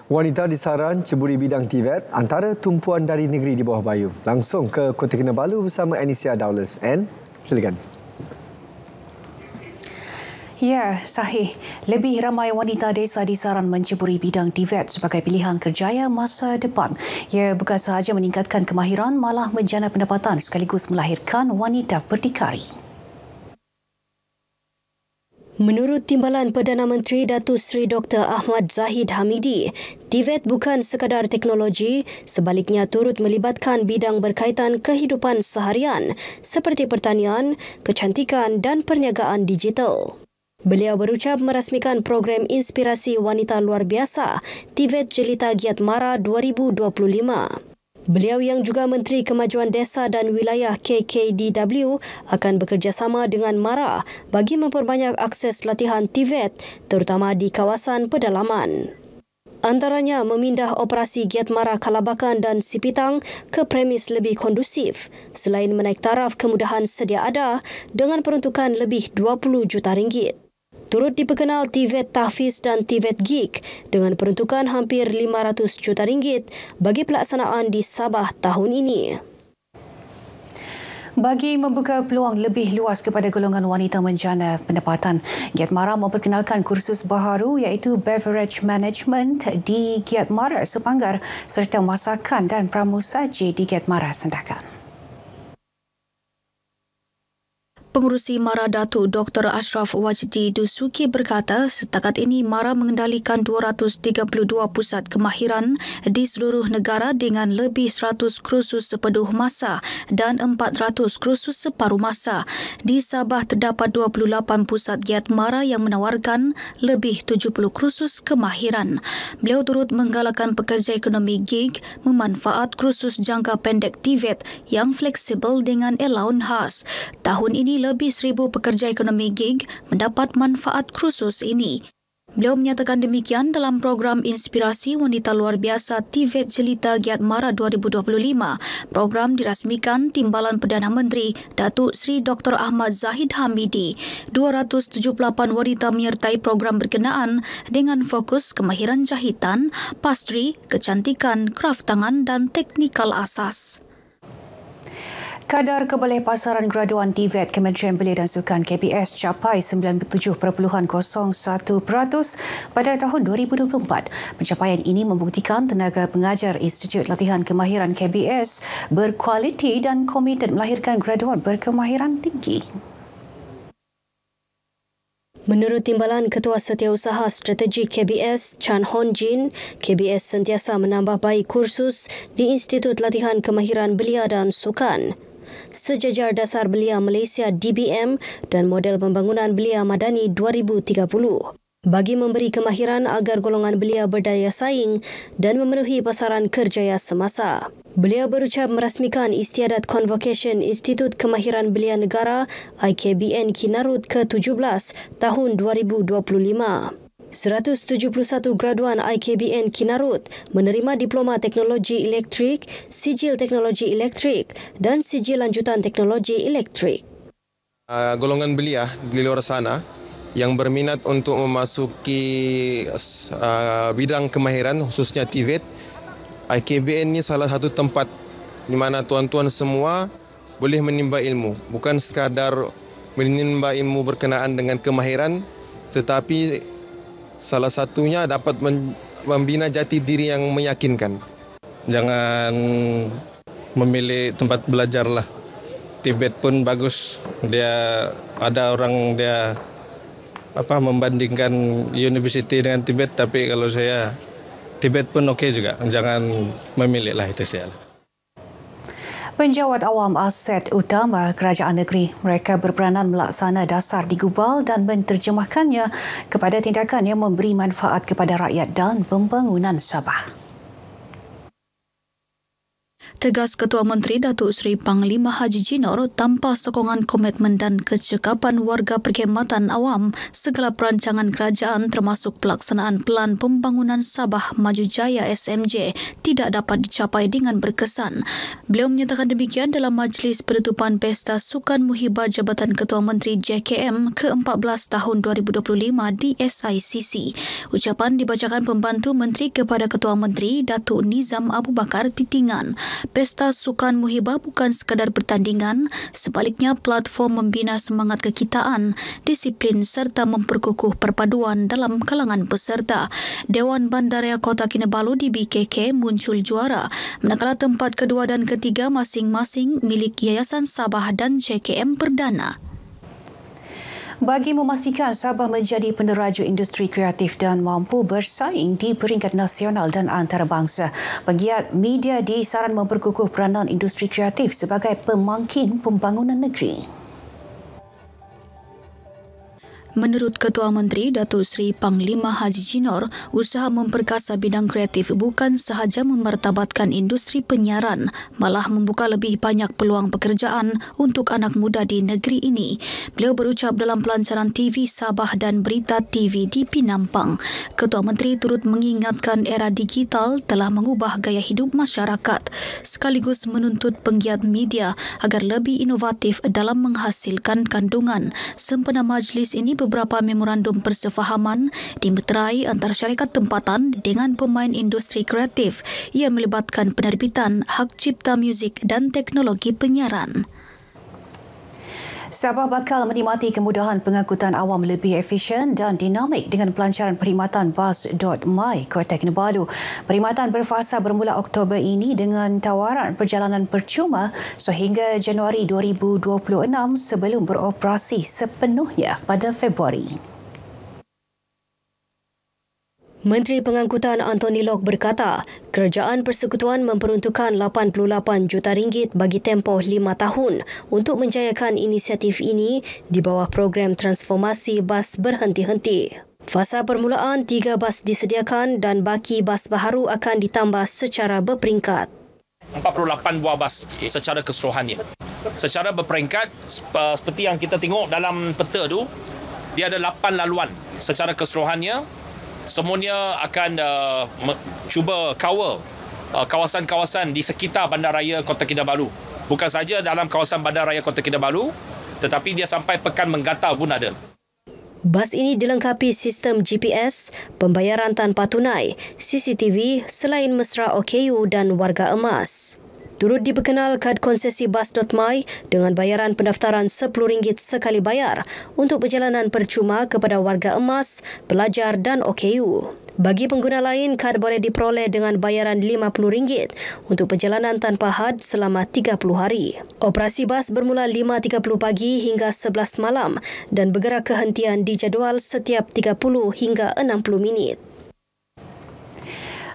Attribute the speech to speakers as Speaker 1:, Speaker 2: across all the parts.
Speaker 1: Wanita disaran ceburi bidang TVET antara tumpuan dari negeri di bawah bayu. Langsung ke Kota Kinabalu bersama Anisia Dowles. Silakan.
Speaker 2: Ya, sahih. Lebih ramai wanita desa disaran menceburi bidang TVET sebagai pilihan kerjaya masa depan. Ia bukan sahaja meningkatkan kemahiran, malah menjana pendapatan sekaligus melahirkan wanita berdikari.
Speaker 3: Menurut Timbalan Perdana Menteri Datuk Seri Dr. Ahmad Zahid Hamidi, TVET bukan sekadar teknologi, sebaliknya turut melibatkan bidang berkaitan kehidupan seharian seperti pertanian, kecantikan dan perniagaan digital. Beliau berucap merasmikan program Inspirasi Wanita Luar Biasa TVET Jelita Giat Mara 2025. Beliau yang juga Menteri Kemajuan Desa dan Wilayah KKDW akan bekerjasama dengan MARA bagi memperbanyak akses latihan TVET terutama di kawasan pedalaman. Antaranya memindah operasi Giat Mara Kalabakan dan Sipitang ke premis lebih kondusif selain menaik taraf kemudahan sedia ada dengan peruntukan lebih 20 juta ringgit. Turut diperkenal TVET Tahfiz dan TVET Geek dengan peruntukan hampir 500 juta ringgit bagi pelaksanaan di Sabah tahun ini.
Speaker 2: Bagi membuka peluang lebih luas kepada golongan wanita menjana pendapatan, Giat Mara memperkenalkan kursus baharu iaitu Beverage Management di Giat Mara Sepanggar serta masakan dan pramusaji di Giat Mara Sandakan. Pengurusi MARA Datuk Dr. Ashraf Wajdi Dusuki berkata setakat ini MARA mengendalikan 232 pusat kemahiran di seluruh negara dengan lebih 100 kursus sepenuh masa dan 400 kursus separuh masa. Di Sabah terdapat 28 pusat Giat MARA yang menawarkan lebih 70 kursus kemahiran. Beliau turut menggalakkan pekerja ekonomi gig memanfaat kursus jangka pendek TVET yang fleksibel dengan allowance khas. Tahun ini lebih 1,000 pekerja ekonomi gig mendapat manfaat kursus ini. Beliau menyatakan demikian dalam program Inspirasi Wanita Luar Biasa TVET Jelita Giat Mara 2025. Program dirasmikan Timbalan Perdana Menteri Datuk Seri Dr. Ahmad Zahid Hamidi. 278 wanita menyertai program berkenaan dengan fokus kemahiran jahitan, pastri, kecantikan, kraf tangan dan teknikal asas. Kadar kebolehpasaran graduan TVET Kementerian Belia dan Sukan KBS capai 97.01% pada tahun 2024. Pencapaian ini membuktikan tenaga pengajar Institut Latihan Kemahiran KBS berkualiti dan komited melahirkan graduan berkemahiran tinggi.
Speaker 3: Menurut Timbalan Ketua Setiausaha Strategi KBS, Chan Hon Jin, KBS sentiasa menambah baik kursus di Institut Latihan Kemahiran Belia dan Sukan. Sejajar Dasar Belia Malaysia DBM dan Model Pembangunan Belia Madani 2030 bagi memberi kemahiran agar golongan belia berdaya saing dan memenuhi pasaran kerjaya semasa. Beliau berucap merasmikan istiadat Convocation Institut Kemahiran Belia Negara IKBN Kinarut ke-17 tahun 2025. 171 graduan IKBN Kinarut menerima Diploma Teknologi Elektrik, Sijil Teknologi Elektrik dan Sijil Lanjutan Teknologi Elektrik.
Speaker 4: Golongan belia di luar sana yang berminat untuk memasuki bidang kemahiran khususnya TVET, IKBN ini salah satu tempat di mana tuan-tuan semua boleh menimba ilmu. Bukan sekadar menimba ilmu berkenaan dengan kemahiran, tetapi salah satunya dapat membina jati diri yang meyakinkan.
Speaker 5: Jangan memilih tempat belajar lah. TVET pun bagus. Dia ada orang dia membandingkan universiti dengan TVET, tapi kalau saya TVET pun okey juga. Jangan memilih lah, itu saya.
Speaker 2: Penjawat awam aset utama kerajaan negeri, mereka berperanan melaksana dasar digubal dan menterjemahkannya kepada tindakan yang memberi manfaat kepada rakyat dan pembangunan Sabah. Tegas Ketua Menteri Datuk Seri Panglima Haji Jinor, tanpa sokongan komitmen dan kecekapan warga perkhidmatan awam, segala perancangan kerajaan termasuk pelaksanaan Pelan Pembangunan Sabah Maju Jaya SMJ tidak dapat dicapai dengan berkesan. Beliau menyatakan demikian dalam majlis penutupan Pesta Sukan Muhibah Jabatan Ketua Menteri JKM ke-14 tahun 2025 di SICC. Ucapan dibacakan pembantu menteri kepada Ketua Menteri Datuk Nizam Abu Bakar Titingan. Pesta Sukan Muhibah bukan sekadar pertandingan, sebaliknya platform membina semangat kekitaan, disiplin serta memperkukuh perpaduan dalam kalangan peserta. Dewan Bandaraya Kota Kinabalu di BKK muncul juara, manakala tempat kedua dan ketiga masing-masing milik Yayasan Sabah dan JKM Perdana.
Speaker 6: Bagi memastikan Sabah menjadi peneraju industri kreatif dan mampu bersaing di peringkat nasional dan antarabangsa, penggiat media disaran memperkukuh peranan industri kreatif sebagai pemangkin pembangunan negeri.
Speaker 2: Menurut Ketua Menteri Datuk Seri Panglima Haji Jinor, usaha memperkasa bidang kreatif bukan sahaja memartabatkan industri penyiaran, malah membuka lebih banyak peluang pekerjaan untuk anak muda di negeri ini. Beliau berucap dalam pelancaran TV Sabah dan Berita TV di Pinampang. Ketua Menteri turut mengingatkan era digital telah mengubah gaya hidup masyarakat, sekaligus menuntut penggiat media agar lebih inovatif dalam menghasilkan kandungan. Sempena majlis ini, beberapa memorandum persefahaman dimeterai antara syarikat tempatan dengan pemain industri kreatif yang melibatkan penerbitan hak cipta muzik dan teknologi penyiaran.
Speaker 6: Sabah bakal menikmati kemudahan pengangkutan awam lebih efisien dan dinamik dengan pelancaran perkhidmatan Bus.my Kota Kinabalu. Perkhidmatan berfasa bermula Oktober ini dengan tawaran perjalanan percuma sehingga Januari 2026 sebelum beroperasi sepenuhnya pada Februari.
Speaker 3: Menteri Pengangkutan Anthony Lok berkata, Kerajaan Persekutuan memperuntukkan RM88 juta bagi tempoh 5 tahun untuk menjayakan inisiatif ini di bawah program transformasi bas berhenti-henti. Fasa permulaan 3 bas disediakan dan baki bas baharu akan ditambah secara berperingkat.
Speaker 7: 48 buah bas secara keseluruhannya. Secara berperingkat, seperti yang kita tengok dalam peta tu, dia ada 8 laluan secara keseluruhannya. Semuanya akan cuba kawal kawasan-kawasan di sekitar Bandaraya Kota Kinabalu. Bukan saja dalam kawasan Bandaraya Kota Kinabalu, tetapi dia sampai Pekan Menggata pun ada.
Speaker 3: Bas ini dilengkapi sistem GPS, pembayaran tanpa tunai, CCTV selain mesra OKU dan warga emas. Turut diperkenal kad konsesi Bus.my dengan bayaran pendaftaran RM10 sekali bayar untuk perjalanan percuma kepada warga emas, pelajar dan OKU. Bagi pengguna lain, kad boleh diperoleh dengan bayaran RM50 untuk perjalanan tanpa had selama 30 hari. Operasi bas bermula 5.30 pagi hingga 11 malam dan bergerak ke hentian dijadual setiap 30 hingga 60 minit.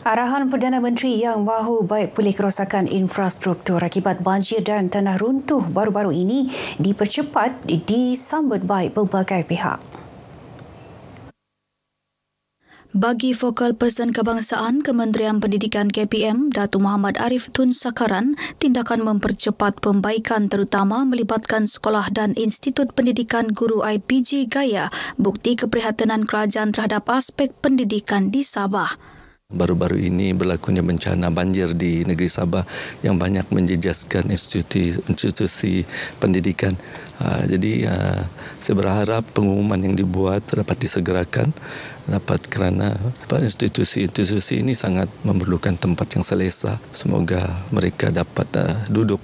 Speaker 6: Arahan Perdana Menteri yang mahu baik pulih kerosakan infrastruktur akibat banjir dan tanah runtuh baru-baru ini dipercepat disambut baik pelbagai pihak.
Speaker 2: Bagi Focal Person Kebangsaan Kementerian Pendidikan KPM, Datuk Muhammad Arif Tun Sakaran, tindakan mempercepat pembaikan terutama melibatkan sekolah dan Institut Pendidikan Guru IPG Gaya bukti keprihatinan kerajaan terhadap aspek pendidikan di Sabah.
Speaker 8: Baru-baru ini berlakunya bencana banjir di negeri Sabah yang banyak menjejaskan institusi pendidikan. Jadi saya berharap pengumuman yang dibuat dapat disegerakan kerana institusi ini sangat memerlukan tempat yang selesa. Semoga mereka dapat duduk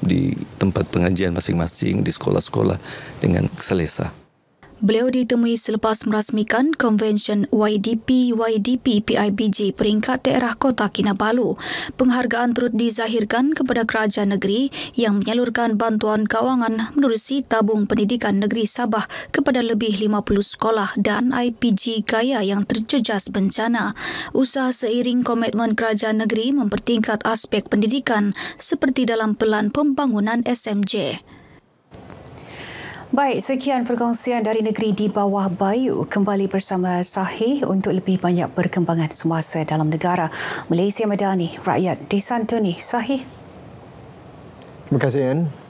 Speaker 8: di tempat pengajian masing-masing di sekolah-sekolah dengan selesa.
Speaker 2: Beliau ditemui selepas merasmikan Konvensyen YDP PIBG peringkat daerah Kota Kinabalu. Penghargaan turut dizahirkan kepada kerajaan negeri yang menyalurkan bantuan kewangan menerusi tabung pendidikan negeri Sabah kepada lebih 50 sekolah dan IPG Gaya yang terjejas bencana. Usaha seiring komitmen kerajaan negeri mempertingkat aspek pendidikan seperti dalam Pelan Pembangunan SMJ.
Speaker 6: Baik, sekian perkongsian dari negeri di bawah bayu. Kembali bersama Sahih untuk lebih banyak perkembangan semasa dalam negara. Malaysia Madani, rakyat disantuni. Sahih.
Speaker 1: Terima kasih, Ann.